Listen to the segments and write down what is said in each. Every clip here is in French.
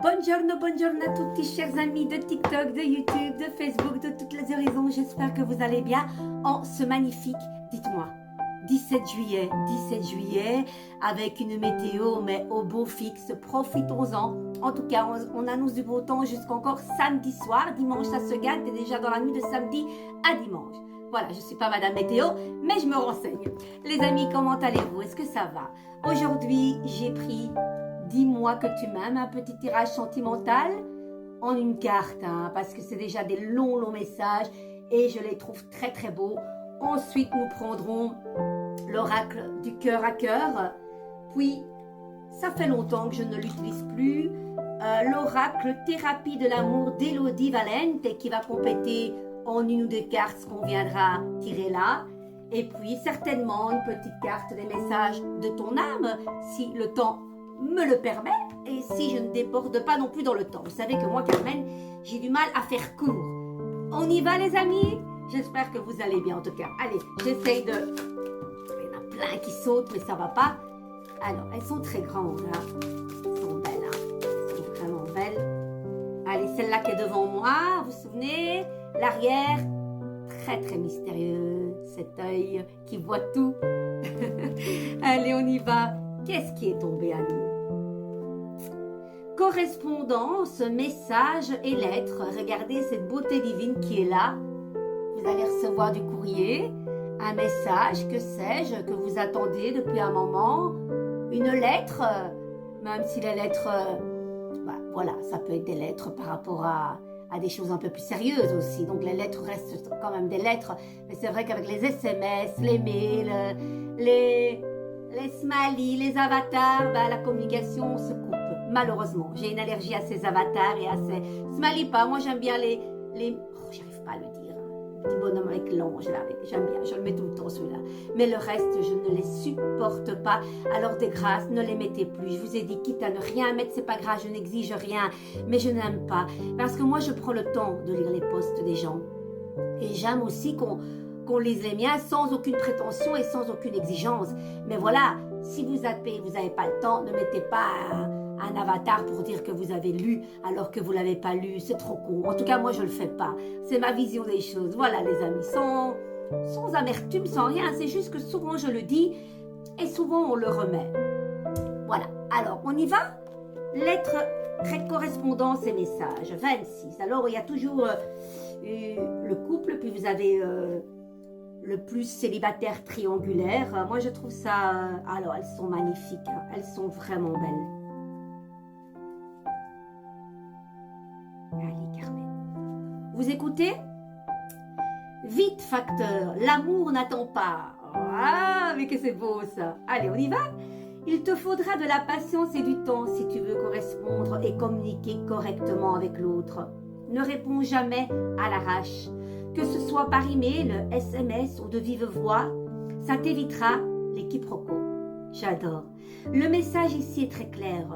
Buongiorno à tous, chers amis de TikTok, de YouTube, de Facebook, de toutes les horizons. J'espère que vous allez bien en ce magnifique, dites-moi, 17 juillet, avec une météo, mais au beau fixe, profitons-en. En tout cas, on annonce du beau temps jusqu'encore samedi soir. Dimanche, ça se gâte, et déjà dans la nuit de samedi à dimanche. Voilà, je ne suis pas Madame Météo, mais je me renseigne. Les amis, comment allez-vous? Est-ce que ça va? Aujourd'hui, j'ai pris Dis-moi que tu m'aimes, un petit tirage sentimental en une carte, hein, parce que c'est déjà des longs messages et je les trouve très très beaux. Ensuite, nous prendrons l'oracle du cœur à cœur. Puis, ça fait longtemps que je ne l'utilise plus. L'oracle thérapie de l'amour d'Elodie Valente qui va compléter en une ou deux cartes ce qu'on viendra tirer là. Et puis, certainement, une petite carte des messages de ton âme, si le temps me le permet et si je ne déborde pas non plus dans le temps. Vous savez que moi, Carmen, j'ai du mal à faire court. On y va, les amis? J'espère que vous allez bien, en tout cas. Allez, j'essaye de... Il y en a plein qui sautent, mais ça va pas. Alors, elles sont très grandes, hein. Elles sont belles, hein. Elles sont vraiment belles. Allez, celle-là qui est devant moi, vous vous souvenez? L'arrière, très très mystérieux. Cet œil qui voit tout. Allez, on y va. Qu'est-ce qui est tombé à nous? Correspondance, messages et lettres. Regardez cette beauté divine qui est là. Vous allez recevoir du courrier, un message, que sais-je, que vous attendez depuis un moment. Une lettre, même si les lettres, voilà, ça peut être des lettres par rapport à des choses un peu plus sérieuses aussi. Donc les lettres restent quand même des lettres. Mais c'est vrai qu'avec les SMS, les mails, les smileys, les avatars, la communication se coupe. Malheureusement, j'ai une allergie à ces avatars et à ces smileys pas. Moi, j'aime bien les... Oh, j'arrive pas à le dire. Le petit bonhomme avec l'ange, là, j'aime bien. Je le mets tout le temps, celui-là. Mais le reste, je ne les supporte pas. Alors, de grâce, ne les mettez plus. Je vous ai dit, quitte à ne rien mettre, c'est pas grave, je n'exige rien. Mais je n'aime pas. Parce que moi, je prends le temps de lire les posts des gens. Et j'aime aussi qu'on lise les miens sans aucune prétention et sans aucune exigence. Mais voilà, si vous zappez, vous n'avez pas le temps, ne mettez pas un avatar pour dire que vous avez lu alors que vous ne l'avez pas lu. C'est trop con. En tout cas, moi, je ne le fais pas. C'est ma vision des choses. Voilà, les amis, sans amertume, sans rien. C'est juste que souvent, je le dis et souvent, on le remet. Voilà. Alors, on y va? Lettre, correspondance et messages. 26. Alors, il y a toujours le couple, puis vous avez... le plus célibataire triangulaire. Moi, je trouve ça... alors, elles sont magnifiques. Hein. Elles sont vraiment belles. Allez, Carmen. Vous écoutez? Vite, facteur. L'amour n'attend pas. Ah, mais que c'est beau, ça. Allez, on y va? Il te faudra de la patience et du temps si tu veux correspondre et communiquer correctement avec l'autre. Ne réponds jamais à l'arrache. Que ce soit par email, SMS ou de vive voix, ça t'évitera les quiproquos. J'adore. Le message ici est très clair.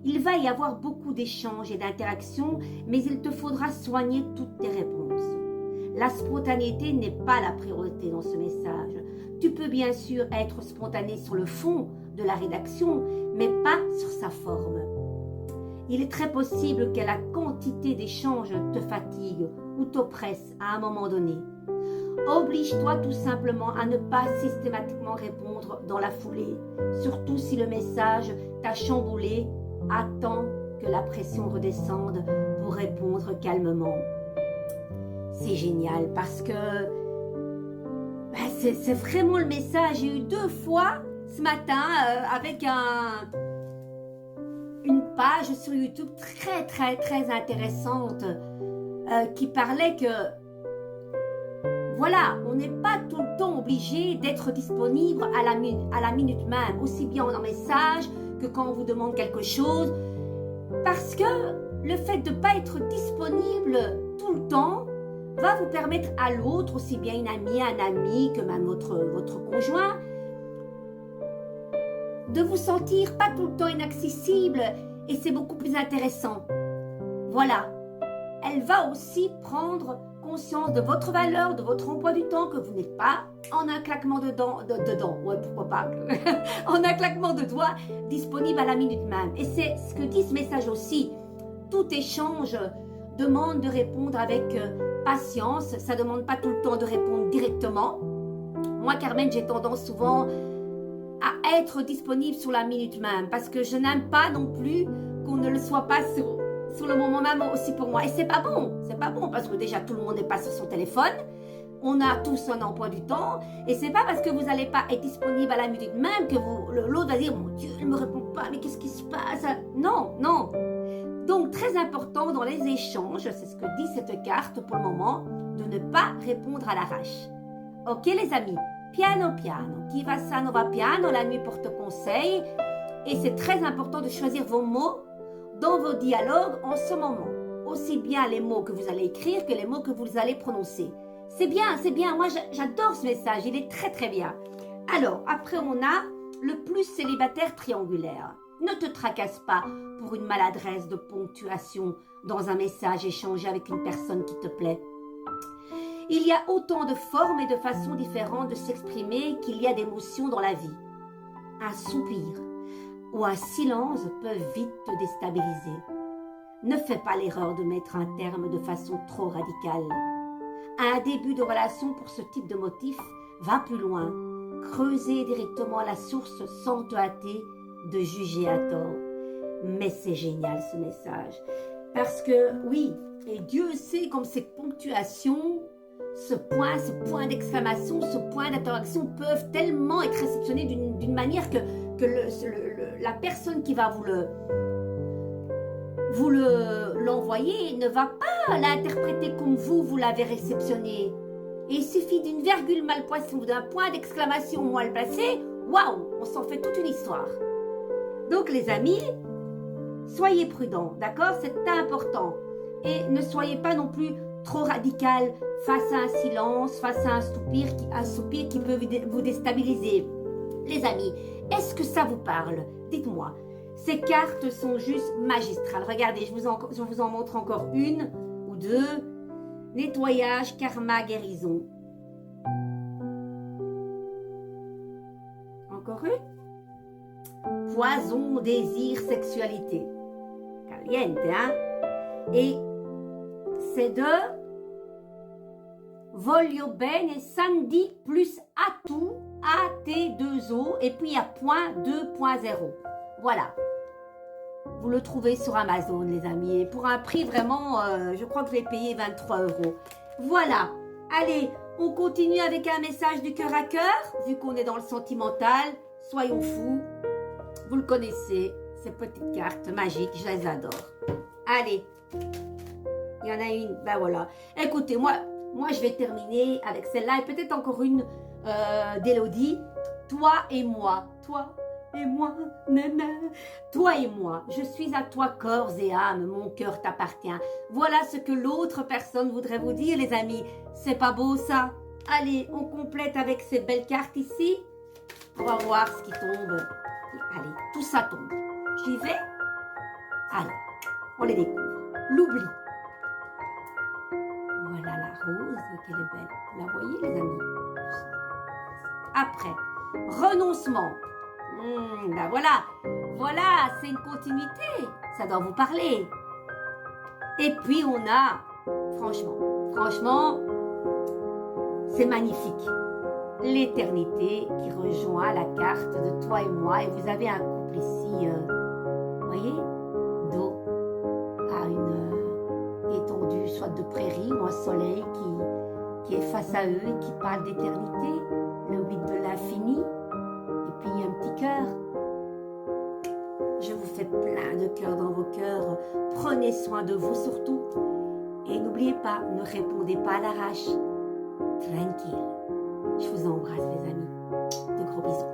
Il va y avoir beaucoup d'échanges et d'interactions, mais il te faudra soigner toutes tes réponses. La spontanéité n'est pas la priorité dans ce message. Tu peux bien sûr être spontané sur le fond de la rédaction, mais pas sur sa forme. Il est très possible que la quantité d'échanges te fatigue ou t'oppresse à un moment donné. Oblige-toi tout simplement à ne pas systématiquement répondre dans la foulée, surtout si le message t'a chamboulé. Attends que la pression redescende pour répondre calmement. C'est génial parce que c'est vraiment le message. J'ai eu 2 fois ce matin avec une page sur YouTube très intéressante qui parlait que voilà, on n'est pas tout le temps obligé d'être disponible à la minute même, aussi bien en message que quand on vous demande quelque chose, parce que le fait de ne pas être disponible tout le temps va vous permettre à l'autre, aussi bien une amie, un ami que même votre conjoint, de vous sentir pas tout le temps inaccessible et c'est beaucoup plus intéressant. Voilà, elle va aussi prendre conscience de votre valeur, de votre emploi du temps, que vous n'êtes pas en un claquement de dents, ouais, pourquoi pas, en un claquement de doigts, disponible à la minute même. Et c'est ce que dit ce message aussi. tout échange demande de répondre avec patience. Ça ne demande pas tout le temps de répondre directement. Moi, Carmen, j'ai tendance souvent à être disponible sur la minute même parce que je n'aime pas non plus qu'on ne le soit pas sur le moment même aussi pour moi. Et c'est pas bon parce que déjà tout le monde n'est pas sur son téléphone. On a tous un emploi du temps et c'est pas parce que vous n'allez pas être disponible à la minute même que l'autre va dire mon Dieu, il me répond pas, mais qu'est-ce qui se passe? Non. Donc très important dans les échanges, c'est ce que dit cette carte pour le moment, de ne pas répondre à l'arrache. Ok les amis, piano, chi va sano va piano, la nuit porte conseil. Et c'est très important de choisir vos mots dans vos dialogues en ce moment. Aussi bien les mots que vous allez écrire que les mots que vous allez prononcer. C'est bien. Moi, j'adore ce message. Il est très, très bien. Alors, après, on a le plus célibataire triangulaire. Ne te tracasse pas pour une maladresse de ponctuation dans un message échangé avec une personne qui te plaît. Il y a autant de formes et de façons différentes de s'exprimer qu'il y a d'émotions dans la vie. Un soupir ou un silence peuvent vite te déstabiliser. Ne fais pas l'erreur de mettre un terme de façon trop radicale. Un début de relation pour ce type de motif va plus loin. Creuser directement la source sans te hâter de juger à tort. Mais c'est génial ce message. Parce que oui, et Dieu sait comme ces ponctuations, ce point d'exclamation, ce point d'interrogation peuvent tellement être réceptionnés d'une manière que la personne qui va vous l'envoyer ne va pas l'interpréter comme vous l'avez réceptionné. Et il suffit d'une virgule mal placée ou d'un point d'exclamation mal placé, waouh, on s'en fait toute une histoire. Donc les amis, soyez prudents, d'accord? C'est important. Et ne soyez pas non plus trop radical face à un silence, face à un soupir qui peut vous déstabiliser. Les amis, est-ce que ça vous parle? Dites-moi. Ces cartes sont juste magistrales. Regardez, je vous en montre encore une ou deux. Nettoyage, karma, guérison. Encore une. Poison, désir, sexualité. Caliente, hein? Et c'est de Voglio bene, Sandy plus Atout, AT2O, et puis il y a point 2.0. Voilà. Vous le trouvez sur Amazon, les amis. Et pour un prix vraiment, je crois que je l'ai payé 23 €. Voilà. Allez, on continue avec un message du cœur à cœur. Vu qu'on est dans le sentimental, soyons fous. Vous le connaissez, ces petites cartes magiques, je les adore. Allez. Il y en a une, ben voilà. Écoutez, moi je vais terminer avec celle-là et peut-être encore une d'Élodie. Toi et moi. Toi et moi, nana. Toi et moi, je suis à toi corps et âme, mon cœur t'appartient. Voilà ce que l'autre personne voudrait vous dire, les amis. C'est pas beau ça? Allez, on complète avec ces belles cartes ici. On va voir ce qui tombe. Allez, tout ça tombe. J'y vais? Allez, on les découvre. L'oubli. Voilà la rose, qu'elle est belle. Vous la voyez, les amis? Après, renoncement. Ben voilà, c'est une continuité, ça doit vous parler. Et puis on a, franchement, c'est magnifique. L'éternité qui rejoint la carte de toi et moi. Et vous avez un couple ici, vous voyez, dos à une étendue, soit de prairie ou un soleil qui est face à eux et qui parle d'éternité, le 8 de l'infini. Et puis un petit cœur. Je vous fais plein de cœurs dans vos cœurs. Prenez soin de vous surtout. Et n'oubliez pas, ne répondez pas à l'arrache. Tranquille. Je vous embrasse les amis. De gros bisous.